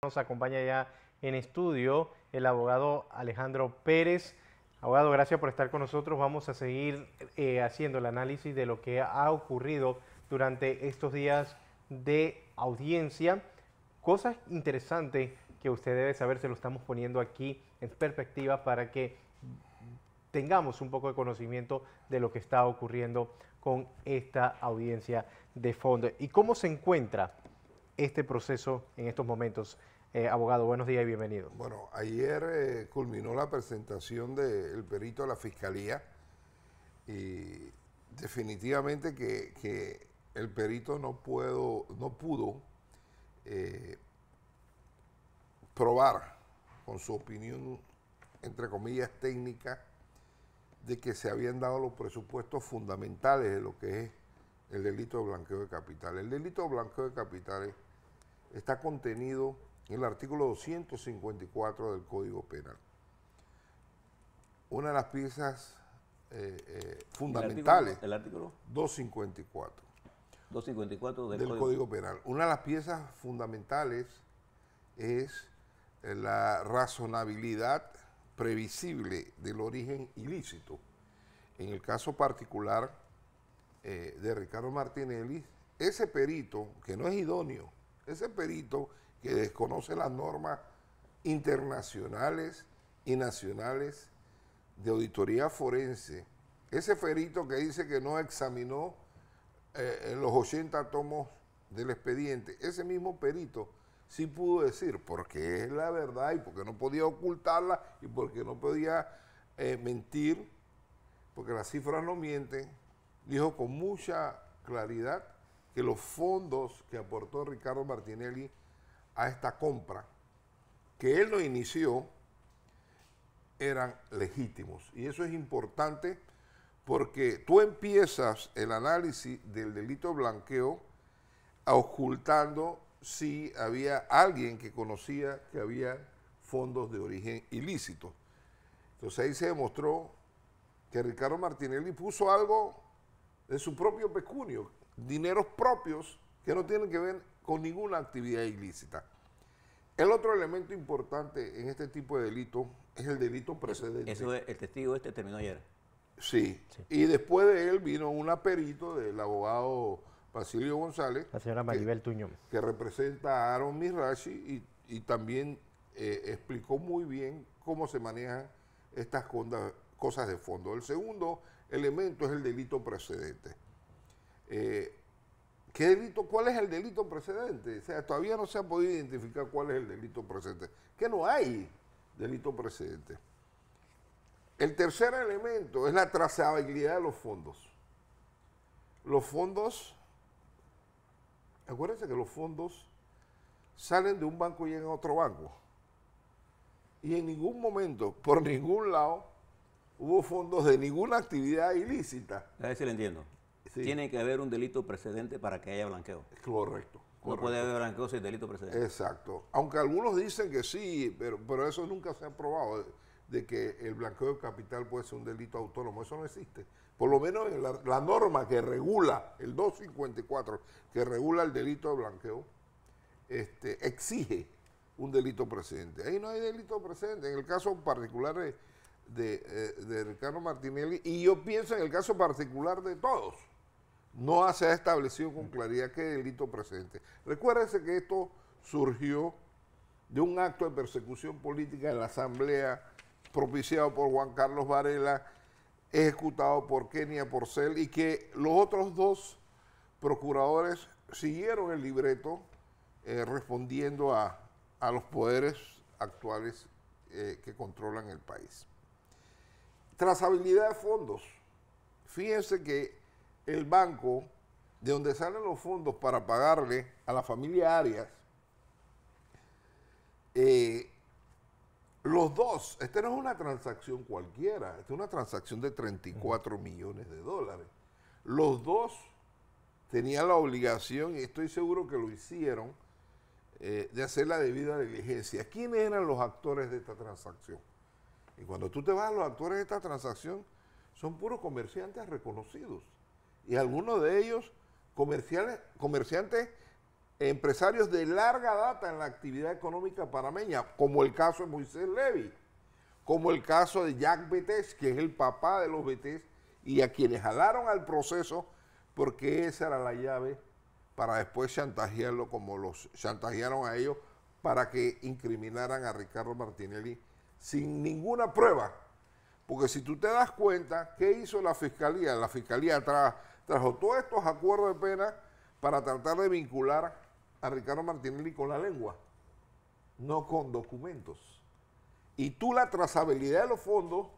Nos acompaña ya en estudio el abogado Alejandro Pérez. Abogado, gracias por estar con nosotros. Vamos a seguir haciendo el análisis de lo que ha ocurrido durante estos días de audiencia. Cosas interesantes que usted debe saber, se lo estamos poniendo aquí en perspectiva para que tengamos un poco de conocimiento de lo que está ocurriendo con esta audiencia de fondo. ¿Y cómo se encuentra este proceso en estos momentos? Abogado, buenos días y bienvenido. Bueno, ayer culminó la presentación del perito de la Fiscalía y definitivamente que el perito no pudo probar con su opinión, entre comillas, técnica, de que se habían dado los presupuestos fundamentales de lo que es el delito de blanqueo de capitales. El delito de blanqueo de capitales está contenido en el artículo 254 del Código Penal. Una de las piezas fundamentales, ¿El artículo? 254. 254 del Código Penal. Una de las piezas fundamentales es la razonabilidad previsible del origen ilícito. En el caso particular de Ricardo Martinelli, ese perito, que no es idóneo, ese perito que desconoce las normas internacionales y nacionales de auditoría forense, ese perito que dice que no examinó los 80 tomos del expediente, ese mismo perito sí pudo decir, porque es la verdad y porque no podía ocultarla y porque no podía mentir, porque las cifras no mienten, dijo con mucha claridad que los fondos que aportó Ricardo Martinelli a esta compra, que él no inició, eran legítimos. Y eso es importante porque tú empiezas el análisis del delito de blanqueo ocultando si había alguien que conocía que había fondos de origen ilícito. Entonces ahí se demostró que Ricardo Martinelli puso algo de su propio pecunio, dineros propios que no tienen que ver con ninguna actividad ilícita. El otro elemento importante en este tipo de delito es el delito precedente. Eso es, el testigo terminó ayer. Sí. Y después de él vino un perito del abogado Basilio González, La señora Maribel Tuñón, que representa a Aaron Mirashi y también explicó muy bien cómo se manejan estas cosas de fondo. El segundo elemento es el delito precedente. ¿Cuál es el delito precedente? O sea, todavía no se ha podido identificar cuál es el delito precedente. Que no hay delito precedente. El tercer elemento es la trazabilidad de los fondos. Los fondos, acuérdense que los fondos salen de un banco y llegan a otro banco. Y en ningún momento, por ningún lado, hubo fondos de ninguna actividad ilícita. A ver si lo entiendo. Sí. Tiene que haber un delito precedente para que haya blanqueo. Correcto. No puede haber blanqueo sin delito precedente. Exacto. Aunque algunos dicen que sí, pero eso nunca se ha probado, de que el blanqueo de capital puede ser un delito autónomo. Eso no existe. Por lo menos en la norma que regula, el 254, que regula el delito de blanqueo, exige un delito precedente. Ahí no hay delito precedente. En el caso particular de Ricardo Martinelli, y yo pienso en el caso particular de todos, no se ha establecido con claridad qué delito precedente. Recuérdense que esto surgió de un acto de persecución política en la Asamblea propiciado por Juan Carlos Varela, ejecutado por Kenia Porcel, y que los otros dos procuradores siguieron el libreto respondiendo a los poderes actuales que controlan el país. Trazabilidad de fondos. Fíjense que el banco de donde salen los fondos para pagarle a la familia Arias, los dos, esta no es una transacción cualquiera, esta es una transacción de 34 millones de dólares. Los dos tenían la obligación, y estoy seguro que lo hicieron, de hacer la debida diligencia. ¿Quiénes eran los actores de esta transacción? Y cuando tú te vas a los actores de esta transacción, son puros comerciantes reconocidos. Y algunos de ellos comerciantes empresarios de larga data en la actividad económica panameña, como el caso de Moisés Levy, como el caso de Jack Betés, que es el papá de los Betés, y a quienes jalaron al proceso porque esa era la llave para después chantajearlo como los chantajearon a ellos para que incriminaran a Ricardo Martinelli sin ninguna prueba. Porque si tú te das cuenta, ¿qué hizo la Fiscalía? La Fiscalía trajo todos estos acuerdos de pena para tratar de vincular a Ricardo Martinelli con la lengua, no con documentos. Y tú la trazabilidad de los fondos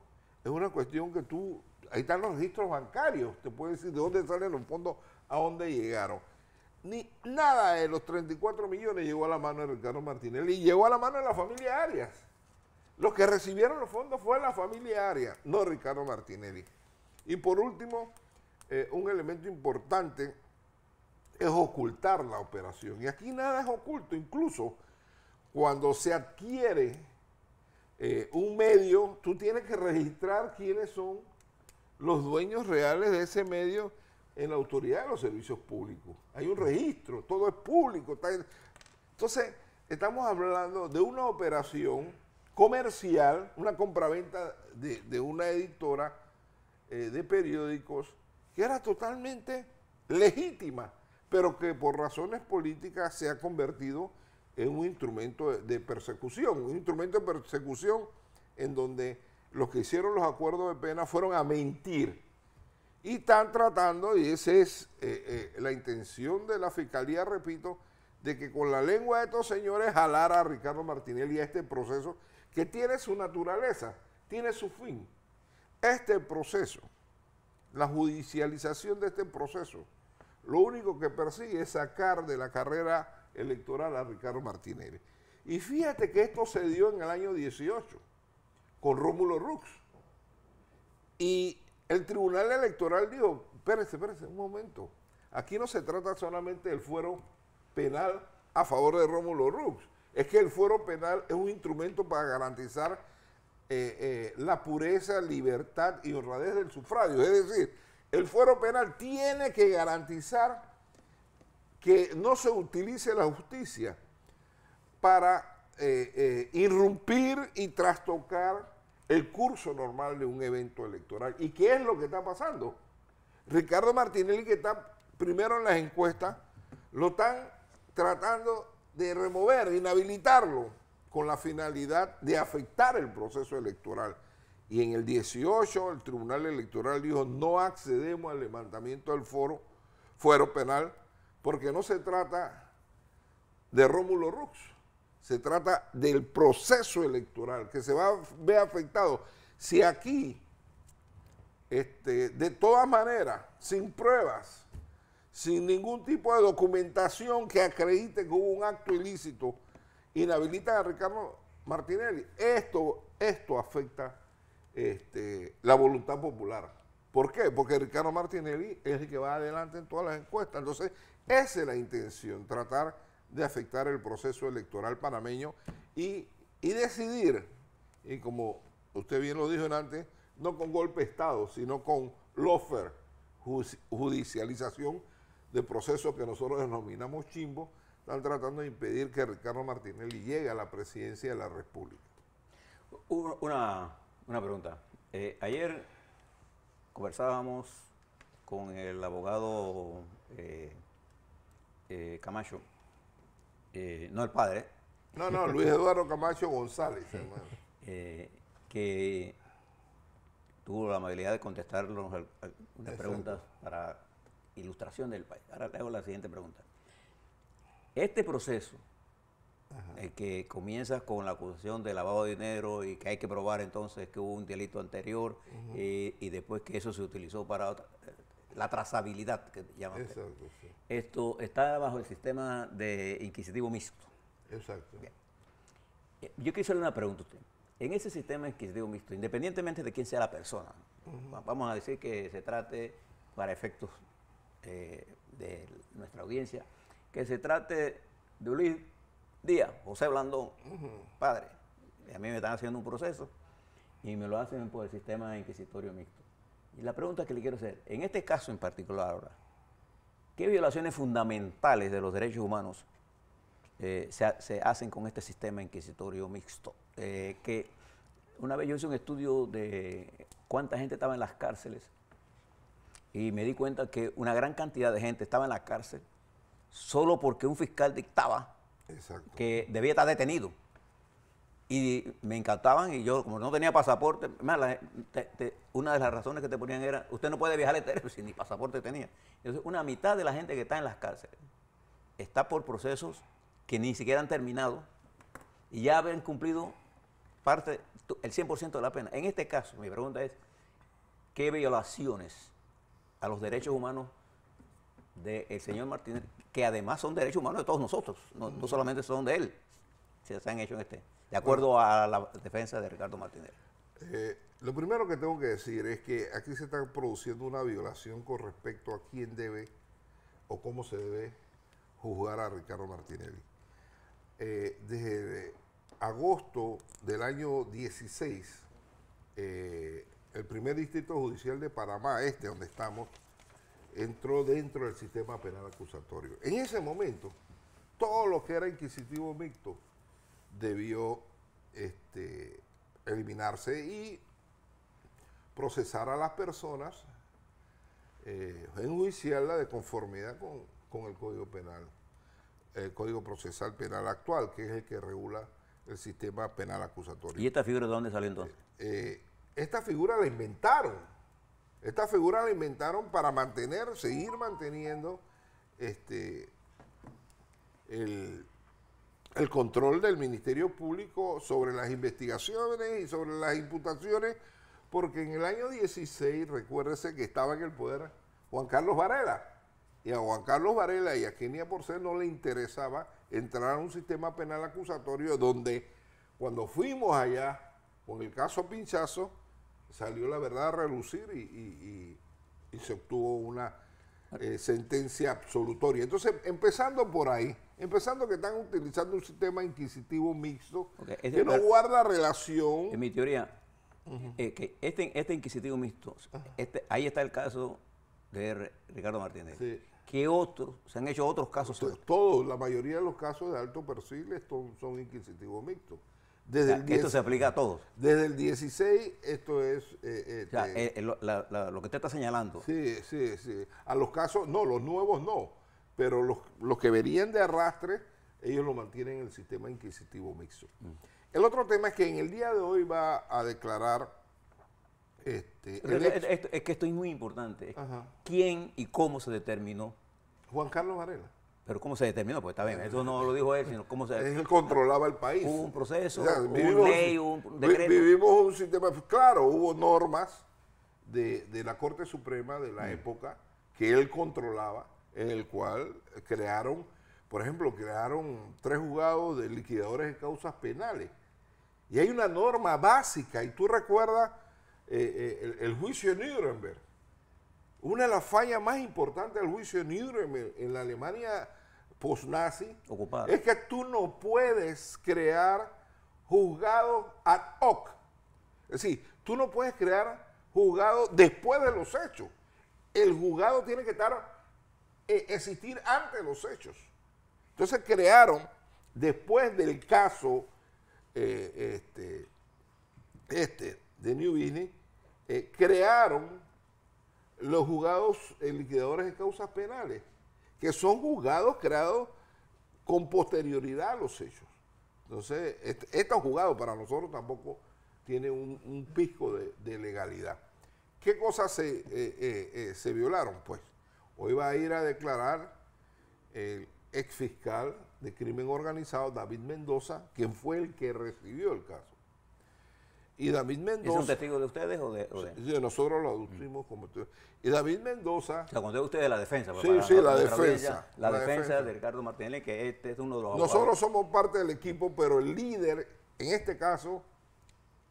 es una cuestión que tú, ahí están los registros bancarios, te puede decir de dónde salen los fondos, a dónde llegaron. Ni nada de los 34 millones llegó a la mano de Ricardo Martinelli, llegó a la mano de la familia Arias. Los que recibieron los fondos fue la familia Arias, no Ricardo Martinelli. Y por último, un elemento importante es ocultar la operación. Y aquí nada es oculto, incluso cuando se adquiere un medio, tú tienes que registrar quiénes son los dueños reales de ese medio en la Autoridad de los Servicios Públicos. Hay un registro, todo es público. Entonces, estamos hablando de una operación comercial, una compraventa de una editora de periódicos que era totalmente legítima, pero que por razones políticas se ha convertido en un instrumento de persecución, un instrumento de persecución en donde los que hicieron los acuerdos de pena fueron a mentir. Y están tratando, y esa es la intención de la Fiscalía, repito, de que con la lengua de estos señores jalara a Ricardo Martinelli a este proceso que tiene su naturaleza, tiene su fin. Este proceso, la judicialización de este proceso, lo único que persigue es sacar de la carrera electoral a Ricardo Martinelli. Y fíjate que esto se dio en el año 18 con Rómulo Rux. Y el Tribunal Electoral dijo, espérense un momento, aquí no se trata solamente del fuero penal a favor de Rómulo Rux, es que el fuero penal es un instrumento para garantizar la pureza, libertad y honradez del sufragio. Es decir, el fuero penal tiene que garantizar que no se utilice la justicia para irrumpir y trastocar el curso normal de un evento electoral. ¿Y qué es lo que está pasando? Ricardo Martinelli, que está primero en las encuestas, lo están tratando de remover, de inhabilitarlo, con la finalidad de afectar el proceso electoral. Y en el 18 el Tribunal Electoral dijo, no accedemos al levantamiento del fuero penal, porque no se trata de Rómulo Rux, se trata del proceso electoral que se va a ver afectado. Si aquí, de todas maneras, sin pruebas, sin ningún tipo de documentación que acredite que hubo un acto ilícito, inhabilitan a Ricardo Martinelli, esto afecta la voluntad popular. ¿Por qué? Porque Ricardo Martinelli es el que va adelante en todas las encuestas. Entonces, esa es la intención, tratar de afectar el proceso electoral panameño y decidir, y como usted bien lo dijo antes, no con golpe de Estado, sino con lawfare, judicialización de procesos que nosotros denominamos chimbo, están tratando de impedir que Ricardo Martinelli llegue a la presidencia de la República. Una pregunta. Ayer conversábamos con el abogado Camacho, no el padre. No, Luis Eduardo Camacho González, hermano. Que tuvo la amabilidad de contestarnos unas preguntas para ilustración del país. Ahora le hago la siguiente pregunta. Este proceso, el que comienza con la acusación de lavado de dinero y que hay que probar entonces que hubo un delito anterior y después que eso se utilizó para la trazabilidad que llaman. Exacto, sí. Esto está bajo el sistema de inquisitivo mixto. Exacto. Bien. Yo quiero hacerle una pregunta a usted. En ese sistema inquisitivo mixto, independientemente de quién sea la persona, vamos a decir que se trate, para efectos de nuestra audiencia, que se trate de Luis Díaz, José Blandón, padre. A mí me están haciendo un proceso y me lo hacen por el sistema inquisitorio mixto. Y la pregunta que le quiero hacer, en este caso en particular ahora, ¿qué violaciones fundamentales de los derechos humanos se hacen con este sistema inquisitorio mixto? Que una vez yo hice un estudio de cuánta gente estaba en las cárceles y me di cuenta que una gran cantidad de gente estaba en la cárcel solo porque un fiscal dictaba que debía estar detenido. Y me encantaban y yo, como no tenía pasaporte, una de las razones que te ponían era, usted no puede viajar al exterior si ni pasaporte tenía. Entonces, una mitad de la gente que está en las cárceles está por procesos que ni siquiera han terminado y ya habían cumplido el 100% de la pena. En este caso, mi pregunta es, ¿qué violaciones a los derechos humanos del señor Martínez, que además son derechos humanos de todos nosotros, no solamente son de él, se han hecho de acuerdo a la defensa de Ricardo Martínez? Lo primero que tengo que decir es que aquí se está produciendo una violación con respecto a quién debe o cómo se debe juzgar a Ricardo Martinelli. Desde agosto del año 16, el primer distrito judicial de Panamá, donde estamos, entró dentro del sistema penal acusatorio. En ese momento, todo lo que era inquisitivo mixto debió eliminarse y procesar a las personas, enjuiciarla de conformidad con el Código Penal, el Código Procesal Penal actual, que es el que regula el sistema penal acusatorio. ¿Y esta figura de dónde salió entonces? Esta figura la inventaron. Esta figura la inventaron para seguir manteniendo el control del Ministerio Público sobre las investigaciones y sobre las imputaciones, porque en el año 16, recuérdese que estaba en el poder Juan Carlos Varela, y a Juan Carlos Varela y a Kenia Porcel no le interesaba entrar a un sistema penal acusatorio donde cuando fuimos allá con el caso Pinchazo, salió la verdad a relucir y se obtuvo una sentencia absolutoria. Entonces, empezando por ahí, empezando que están utilizando un sistema inquisitivo mixto que no guarda relación. En mi teoría, que este inquisitivo mixto, ahí está el caso de Ricardo Martínez. Sí. ¿Qué otros? ¿Se han hecho otros casos? Todos, la mayoría de los casos de alto perfil son inquisitivos mixtos. Esto se aplica a todos. Desde el 16, esto es... lo que usted está señalando. Sí. A los casos, no, los nuevos no, pero los que verían de arrastre, ellos lo mantienen en el sistema inquisitivo mixto. El otro tema es que en el día de hoy va a declarar... es que esto es muy importante. ¿Quién y cómo se determinó? Juan Carlos Varela. Pero ¿cómo se determinó? Pues está bien, eso no lo dijo él, sino cómo se... Él controlaba el país. Hubo un proceso, una ley, un decreto. Vivimos un sistema... Claro, hubo normas de la Corte Suprema de la época que él controlaba, en el cual crearon, por ejemplo, 3 juzgados de liquidadores de causas penales. Y hay una norma básica, y tú recuerdas el juicio de Nuremberg. Una de las fallas más importantes del juicio de Nuremberg en la Alemania post-nazi es que tú no puedes crear juzgados ad hoc. Es decir, tú no puedes crear juzgados después de los hechos. El juzgado tiene que existir antes de los hechos. Entonces crearon, después del caso de New Business, crearon los juzgados liquidadores de causas penales, que son juzgados creados con posterioridad a los hechos. Entonces, estos juzgados para nosotros tampoco tienen un pisco de legalidad. ¿Qué cosas se violaron? Pues hoy va a ir a declarar el ex fiscal de crimen organizado, David Mendoza, quien fue el que recibió el caso. Y David Mendoza... ¿Es un testigo de ustedes o de? Sí, nosotros lo aducimos como testigo. Y David Mendoza... O sea, cuando ustedes de la defensa. Sí, la defensa. La defensa de Ricardo Martínez, que este es uno de los abogados. Nosotros somos parte del equipo, pero el líder, en este caso,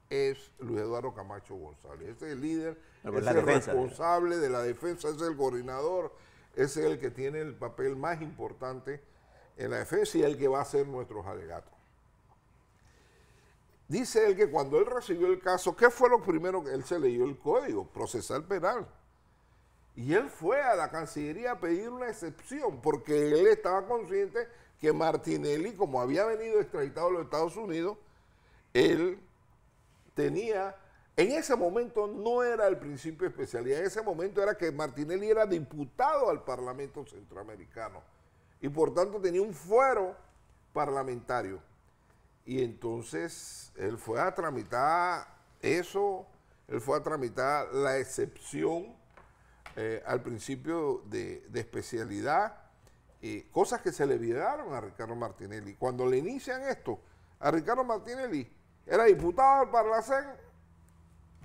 es Luis Eduardo Camacho González. Ese es el líder, es el responsable de la defensa, es el coordinador, ese es el que tiene el papel más importante en la defensa y el que va a hacer nuestros alegatos. Dice él que cuando él recibió el caso, ¿qué fue lo primero que él se leyó? El Código Procesal Penal. Y él fue a la Cancillería a pedir una excepción, porque él estaba consciente que Martinelli, como había venido extraditado a los Estados Unidos, él tenía, en ese momento no era el principio de especialidad, en ese momento era que Martinelli era diputado al Parlamento Centroamericano y por tanto tenía un fuero parlamentario. Y entonces él fue a tramitar eso, él fue a tramitar la excepción al principio de especialidad, cosas que se le olvidaron a Ricardo Martinelli. Cuando le inician esto, a Ricardo Martinelli era diputado del Parlacén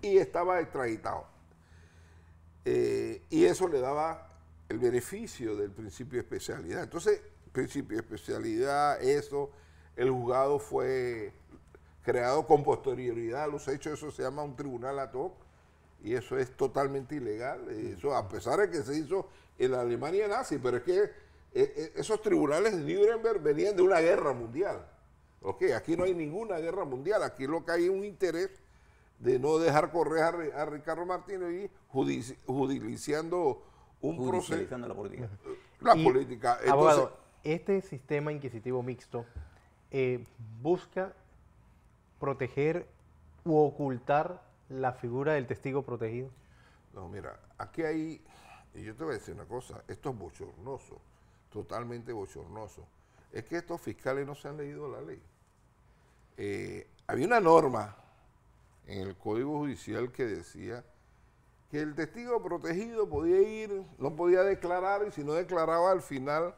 y estaba extraditado. Y eso le daba el beneficio del principio de especialidad. Entonces, principio de especialidad, eso, el juzgado fue creado con posterioridad a los hechos, eso se llama un tribunal ad hoc, y eso es totalmente ilegal. Eso, a pesar de que se hizo en la Alemania nazi, pero es que esos tribunales de Nuremberg venían de una guerra mundial. Okay, aquí no hay ninguna guerra mundial, aquí lo que hay es un interés de no dejar correr a Ricardo Martinelli judicializando un proceso. La política. La política. Entonces, abogado, este sistema inquisitivo mixto busca proteger u ocultar la figura del testigo protegido. no, mira, aquí hay, y yo te voy a decir una cosa, esto es bochornoso, totalmente bochornoso. Es que estos fiscales no se han leído la ley. Había una norma en el Código Judicial que decía que el testigo protegido podía ir, no podía declarar, y si no declaraba al final,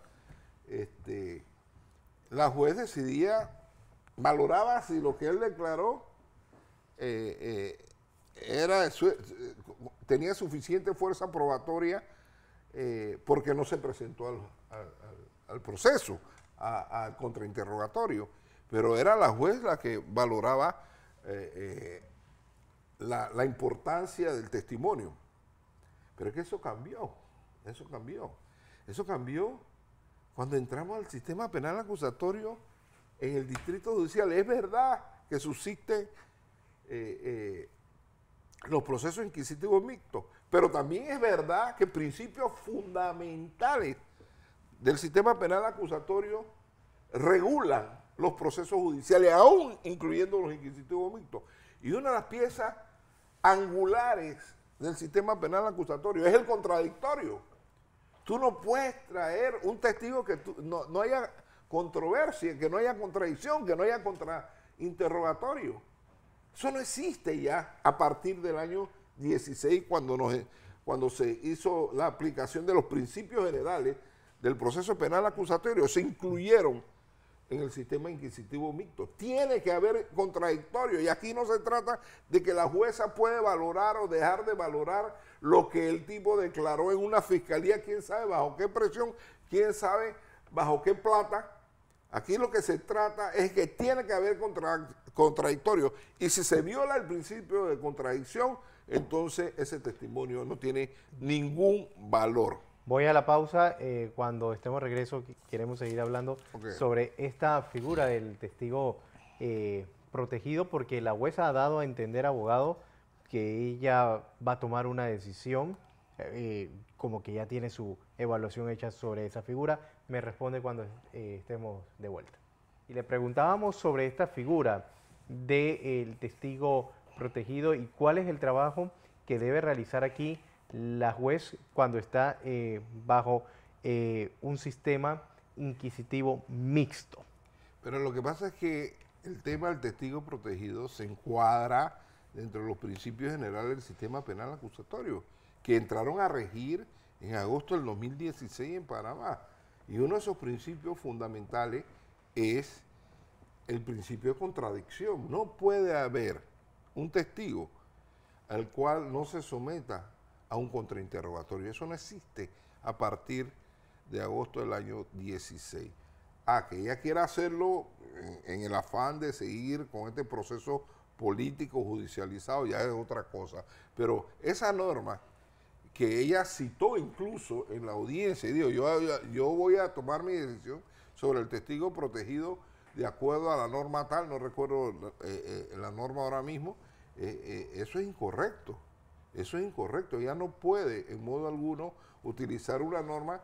la juez decidía, valoraba si lo que él declaró tenía suficiente fuerza probatoria porque no se presentó al proceso, al contrainterrogatorio. Pero era la juez la que valoraba la importancia del testimonio. Pero es que eso cambió, eso cambió. Eso cambió cuando entramos al sistema penal acusatorio en el Distrito Judicial. Es verdad que subsisten los procesos inquisitivos mixtos, pero también es verdad que principios fundamentales del sistema penal acusatorio regulan los procesos judiciales, aún incluyendo los inquisitivos mixtos. Y una de las piezas angulares del sistema penal acusatorio es el contradictorio. Tú no puedes traer un testigo que no haya controversia, que no haya contradicción, que no haya contrainterrogatorio. Eso no existe ya a partir del año 16, cuando se hizo la aplicación de los principios generales del proceso penal acusatorio. Se incluyeron en el sistema inquisitivo mixto. Tiene que haber contradictorio, y aquí no se trata de que la jueza puede valorar o dejar de valorar lo que el tipo declaró en una fiscalía, quién sabe bajo qué presión, quién sabe bajo qué plata. Aquí lo que se trata es que tiene que haber contradictorio, y si se viola el principio de contradicción, entonces ese testimonio no tiene ningún valor. Voy a la pausa. Cuando estemos de regreso queremos seguir hablando sobre esta figura del testigo protegido, porque la jueza ha dado a entender, abogado, que ella va a tomar una decisión, como que ya tiene su evaluación hecha sobre esa figura. Me responde cuando estemos de vuelta. Y le preguntábamos sobre esta figura del testigo protegido y cuál es el trabajo que debe realizar aquí la juez cuando está bajo un sistema inquisitivo mixto. Pero lo que pasa es que el tema del testigo protegido se encuadra dentro de los principios generales del sistema penal acusatorio, que entraron a regir en agosto del 2016 en Panamá. Y uno de esos principios fundamentales es el principio de contradicción. No puede haber un testigo al cual no se someta a un contrainterrogatorio. Eso no existe a partir de agosto del año 16. Que ella quiera hacerlo en el afán de seguir con este proceso político judicializado ya es otra cosa. Pero esa norma que ella citó incluso en la audiencia, y dijo, yo voy a tomar mi decisión sobre el testigo protegido de acuerdo a la norma tal, no recuerdo la norma ahora mismo, eso es incorrecto. Eso es incorrecto. Ella no puede, en modo alguno, utilizar una norma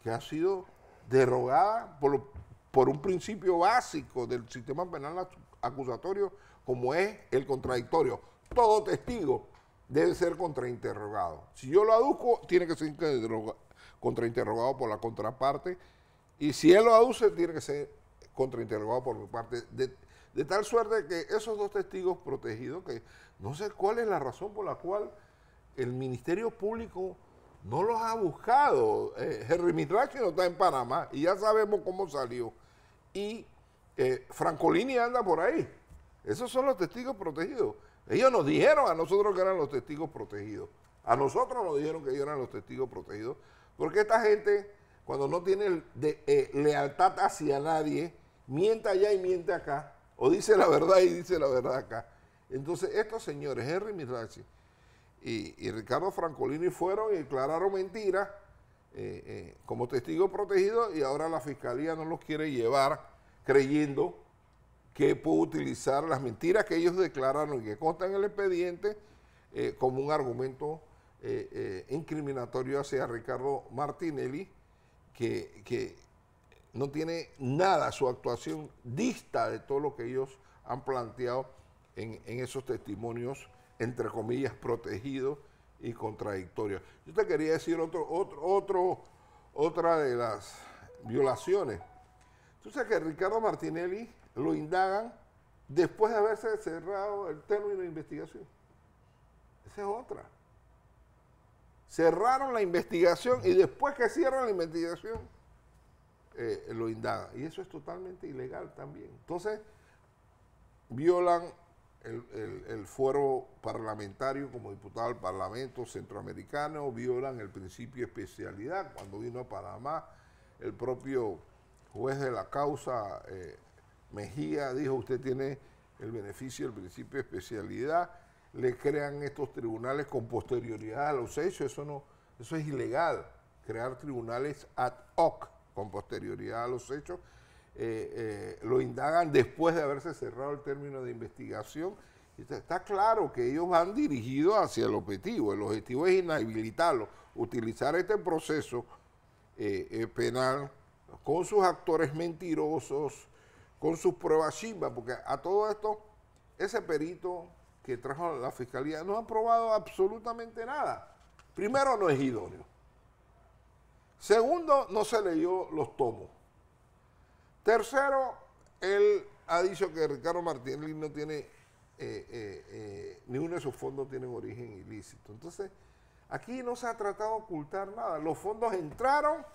que ha sido derogada por un principio básico del sistema penal acusatorio, como es el contradictorio. Todo testigo debe ser contrainterrogado. Si yo lo aduzco, tiene que ser contrainterrogado por la contraparte, y si él lo aduce, tiene que ser contrainterrogado por mi parte, de tal suerte que esos dos testigos protegidos, que no sé cuál es la razón por la cual el Ministerio Público no los ha buscado. Henry Mitrachi no está en Panamá y ya sabemos cómo salió. Y Francolini anda por ahí. Esos son los testigos protegidos. Ellos nos dijeron a nosotros que eran los testigos protegidos. A nosotros nos dijeron que ellos eran los testigos protegidos. Porque esta gente, cuando no tiene lealtad hacia nadie, miente allá y miente acá. O dice la verdad y dice la verdad acá. Entonces, estos señores, Henry Mitrachi y Ricardo Francolini, fueron y declararon mentiras como testigos protegidos, y ahora la Fiscalía no los quiere llevar creyendo que puede utilizar las mentiras que ellos declararon y que constan en el expediente como un argumento incriminatorio hacia Ricardo Martinelli, que no tiene nada, su actuación dista de todo lo que ellos han planteado en esos testimonios, entre comillas, protegidos y contradictorios. Yo te quería decir otra de las violaciones. Tú sabes que Ricardo Martinelli lo indagan después de haberse cerrado el término de investigación. Esa es otra. Cerraron la investigación y después que cierran la investigación, lo indagan. Y eso es totalmente ilegal también. Entonces, violan el fuero parlamentario como diputado al Parlamento Centroamericano, violan el principio de especialidad. Cuando vino a Panamá, el propio juez de la causa, Mejía, dijo: usted tiene el beneficio del principio de especialidad. Le crean estos tribunales con posterioridad a los hechos. Eso es ilegal, crear tribunales ad hoc con posterioridad a los hechos. Lo indagan después de haberse cerrado el término de investigación. Está claro que ellos van dirigidos hacia el objetivo. El objetivo es inhabilitarlo, utilizar este proceso penal con sus actores mentirosos, con sus pruebas chimbas, porque a todo esto, ese perito que trajo la Fiscalía no ha probado absolutamente nada. Primero, no es idóneo. Segundo, no se leyó los tomos. Tercero, él ha dicho que Ricardo Martinelli no tiene, ni uno de sus fondos tiene origen ilícito. Entonces, aquí no se ha tratado de ocultar nada. Los fondos entraron,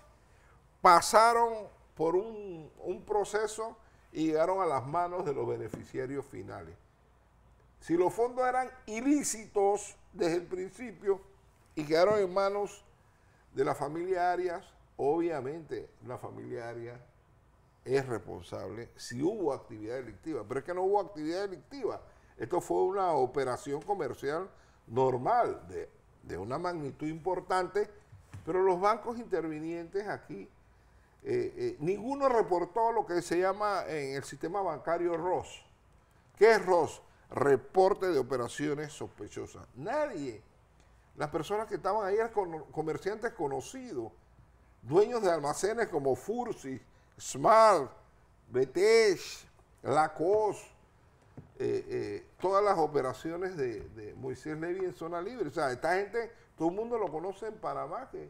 pasaron por un proceso y llegaron a las manos de los beneficiarios finales. Si los fondos eran ilícitos desde el principio y quedaron en manos de la familia Arias, obviamente la familia Arias es responsable si hubo actividad delictiva, pero es que no hubo actividad delictiva. Esto fue una operación comercial normal, de una magnitud importante, pero los bancos intervinientes aquí, ninguno reportó lo que se llama en el sistema bancario ROS. ¿Qué es ROS? Reporte de operaciones sospechosas. Nadie. Las personas que estaban ahí eran comerciantes conocidos, dueños de almacenes como Fursi, Smart, Betech, Lacoste, todas las operaciones de Moisés Levy en zona libre. O sea, esta gente, todo el mundo lo conoce en Panamá, que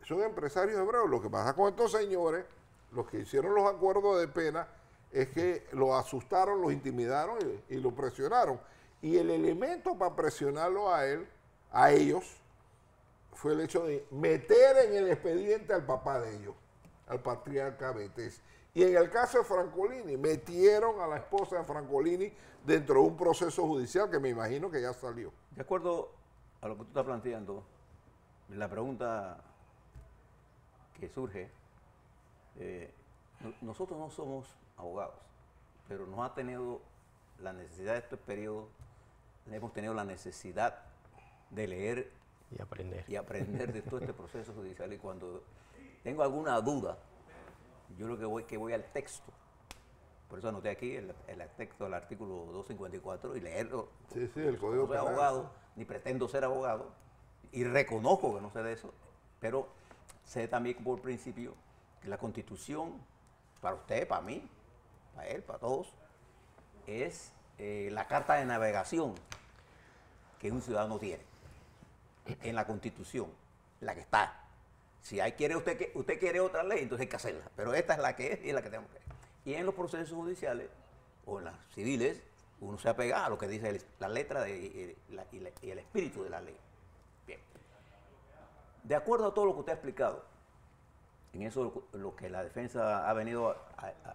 son empresarios hebreos. Lo que pasa con estos señores, los que hicieron los acuerdos de pena, es que lo asustaron, lo intimidaron y lo presionaron. Y el elemento para presionarlo a ellos, fue el hecho de meter en el expediente al papá de ellos, al patriarca Betés. Y en el caso de Francolini, metieron a la esposa de Francolini dentro de un proceso judicial que me imagino que ya salió. De acuerdo a lo que tú estás planteando, la pregunta que surge, nosotros no somos abogados, pero nos ha tenido la necesidad de este periodo, hemos tenido la necesidad de leer y aprender de todo este proceso judicial, y cuando tengo alguna duda, yo lo que voy al texto Por eso anoté aquí el texto del artículo 254 y leerlo. Sí, sí, el Código No soy Penal. abogado, ni pretendo ser abogado, y reconozco que no sé de eso, pero sé también por principio que la Constitución, para usted, para mí, para él, para todos, es la carta de navegación que un ciudadano tiene en la Constitución, la que está. Si usted quiere otra ley, entonces hay que hacerla, pero esta es la que es y es la que tenemos que hacer. Y en los procesos judiciales o en las civiles, uno se apega a lo que dice la letra y el espíritu de la ley. Bien. De acuerdo a todo lo que usted ha explicado, en eso lo que la defensa ha venido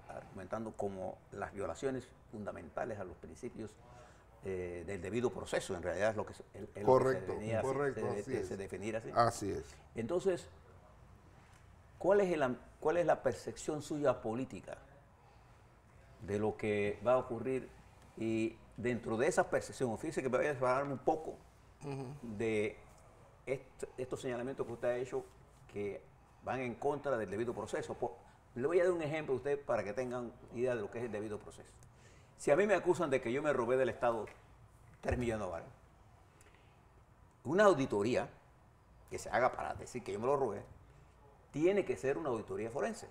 argumentando como las violaciones fundamentales a los principios del debido proceso, en realidad es lo que, Correcto, correcto, así es. se definir así. Así es. Entonces, ¿cuál es la percepción suya política de lo que va a ocurrir? Y dentro de esa percepción, fíjese que me voy a separarme un poco de estos señalamientos que usted ha hecho que van en contra del debido proceso. Le voy a dar un ejemplo a usted para que tengan idea de lo que es el debido proceso. Si a mí me acusan de que yo me robé del Estado 3 millones de dólares, una auditoría que se haga para decir que yo me lo robé, tiene que ser una auditoría forense.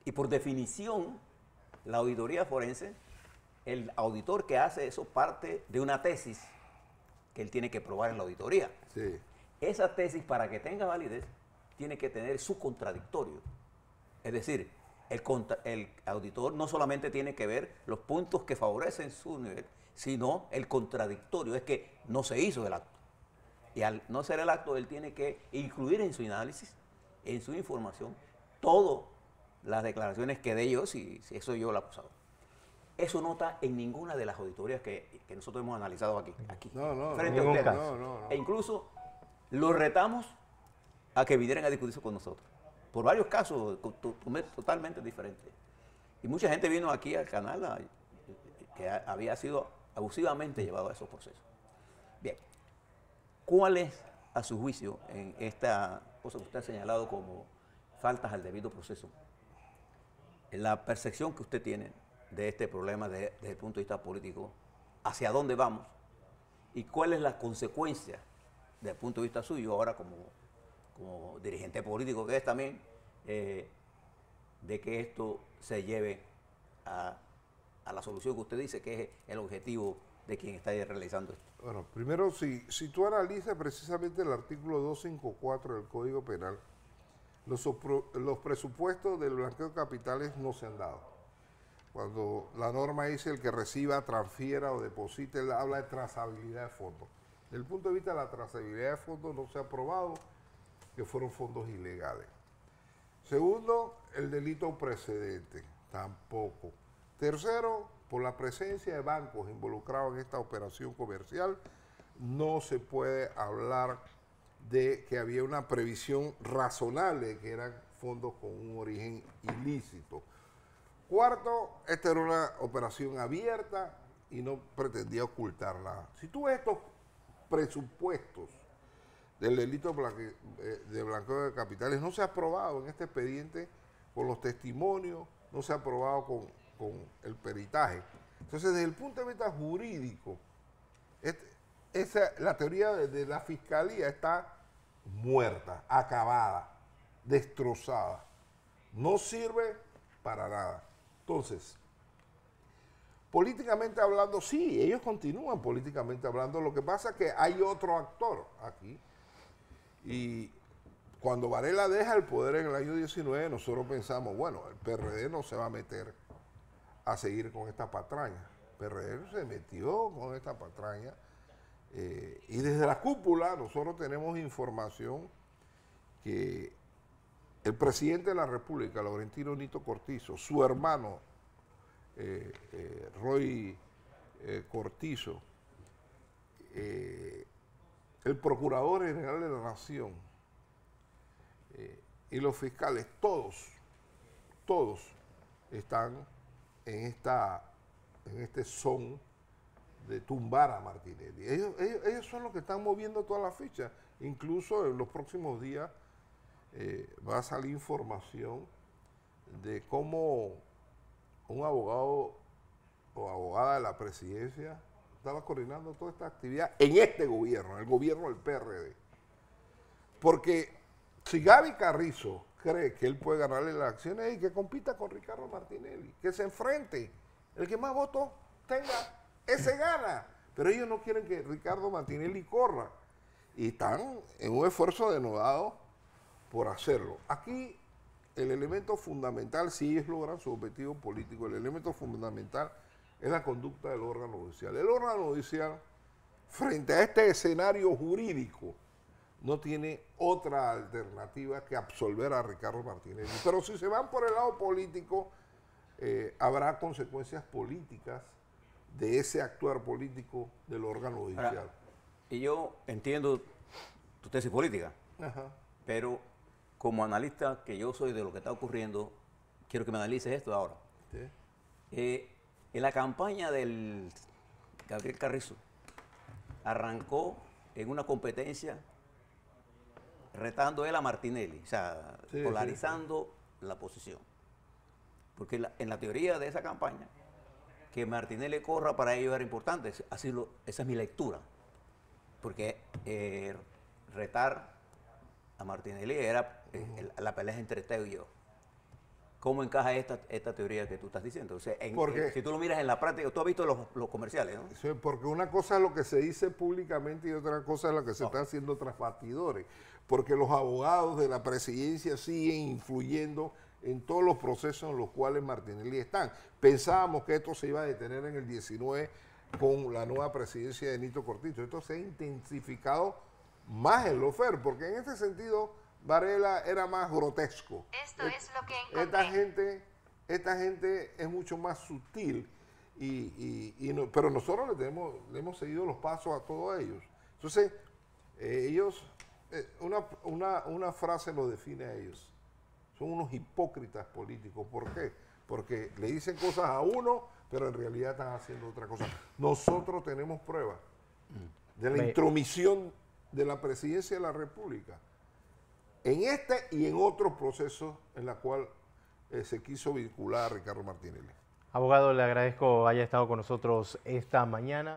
Y por definición, la auditoría forense, el auditor que hace eso parte de una tesis que él tiene que probar en la auditoría. Sí. Esa tesis, para que tenga validez, tiene que tener su contradictorio. Es decir, el auditor no solamente tiene que ver los puntos que favorecen su nivel, sino el contradictorio, es que no se hizo el acto. Y al no ser el acto, él tiene que incluir en su análisis, en su información, todas las declaraciones que dé yo, si eso yo lo he acusado. Eso no está en ninguna de las auditorías que nosotros hemos analizado aquí. No, frente a ningún ustedes. caso. No. E incluso los retamos a que vinieran a discutirse con nosotros. Por varios casos totalmente diferentes. Y mucha gente vino aquí al canal que había sido abusivamente llevado a esos procesos. Bien, ¿cuál es, a su juicio, en esta cosa que usted ha señalado como faltas al debido proceso, la percepción que usted tiene de este problema desde el punto de vista político, hacia dónde vamos y cuál es la consecuencia desde el punto de vista suyo ahora como dirigente político que es también, de que esto se lleve a la solución que usted dice que es el objetivo de quien está realizando esto? Bueno, primero, si tú analizas precisamente el artículo 254 del Código Penal, los presupuestos del blanqueo de capitales no se han dado. Cuando la norma dice el que reciba, transfiera o deposite, él habla de trazabilidad de fondos. Desde el punto de vista de la trazabilidad de fondos no se ha probado que fueron fondos ilegales. Segundo, el delito precedente, tampoco. Tercero, por la presencia de bancos involucrados en esta operación comercial, no se puede hablar de que había una previsión razonable de que eran fondos con un origen ilícito. Cuarto, esta era una operación abierta y no pretendía ocultar nada. Si tú ves estos presupuestos del delito de blanqueo de capitales, no se ha aprobado en este expediente con los testimonios, no se ha aprobado con el peritaje. Entonces, desde el punto de vista jurídico, la teoría de la fiscalía está muerta, acabada, destrozada. No sirve para nada. Entonces, políticamente hablando, sí, ellos continúan políticamente hablando. Lo que pasa es que hay otro actor aquí. Y cuando Varela deja el poder en el año 19, nosotros pensamos, bueno, el PRD no se va a meter a seguir con esta patraña. El PRD se metió con esta patraña. Y desde la cúpula nosotros tenemos información que el presidente de la República, Laurentino Nito Cortizo, su hermano Roy Cortizo, el Procurador General de la Nación y los fiscales, todos están en este son de tumbar a Martinelli. Ellos son los que están moviendo todas las fichas. Incluso en los próximos días va a salir información de cómo un abogado o abogada de la presidencia estaba coordinando toda esta actividad en este gobierno, en el gobierno del PRD. Porque si Gaby Carrizo cree que él puede ganarle las elecciones y que compita con Ricardo Martinelli, que se enfrente, el que más votos tenga, ese gana. Pero ellos no quieren que Ricardo Martinelli corra y están en un esfuerzo denodado por hacerlo. Aquí el elemento fundamental, si ellos logran su objetivo político, el elemento fundamental es la conducta del órgano judicial. El órgano judicial, frente a este escenario jurídico, no tiene otra alternativa que absolver a Ricardo Martinelli. Pero si se van por el lado político, habrá consecuencias políticas de ese actuar político del órgano judicial. Ahora, y yo entiendo tu tesis política, Ajá. pero como analista que yo soy de lo que está ocurriendo, quiero que me analices esto ahora. Sí. En la campaña del Gabriel Carrizo, arrancó en una competencia retando él a Martinelli, o sea, Sí, polarizando la posición. Porque en la teoría de esa campaña, que Martinelli corra para ellos era importante, esa es mi lectura. Porque retar a Martinelli era la pelea entre Teo y yo. ¿Cómo encaja esta teoría que tú estás diciendo? O sea, si tú lo miras en la práctica, tú has visto los comerciales, ¿no? Sí, porque una cosa es lo que se dice públicamente y otra cosa es lo que se está haciendo tras bastidores. Porque los abogados de la presidencia siguen influyendo en todos los procesos en los cuales Martinelli están. Pensábamos que esto se iba a detener en el 19 con la nueva presidencia de Nito Cortizo. Esto se ha intensificado más en Lofer, porque en este sentido Varela era más grotesco. Esto es lo que encontré. Esta gente es mucho más sutil, pero nosotros le hemos seguido los pasos a todos ellos. Entonces, una frase lo define a ellos. Son unos hipócritas políticos. ¿Por qué? Porque le dicen cosas a uno, pero en realidad están haciendo otra cosa. Nosotros tenemos pruebas de la intromisión de la presidencia de la República en este y en otros procesos en la cual se quiso vincular a Ricardo Martinelli. Abogado, le agradezco haya estado con nosotros esta mañana.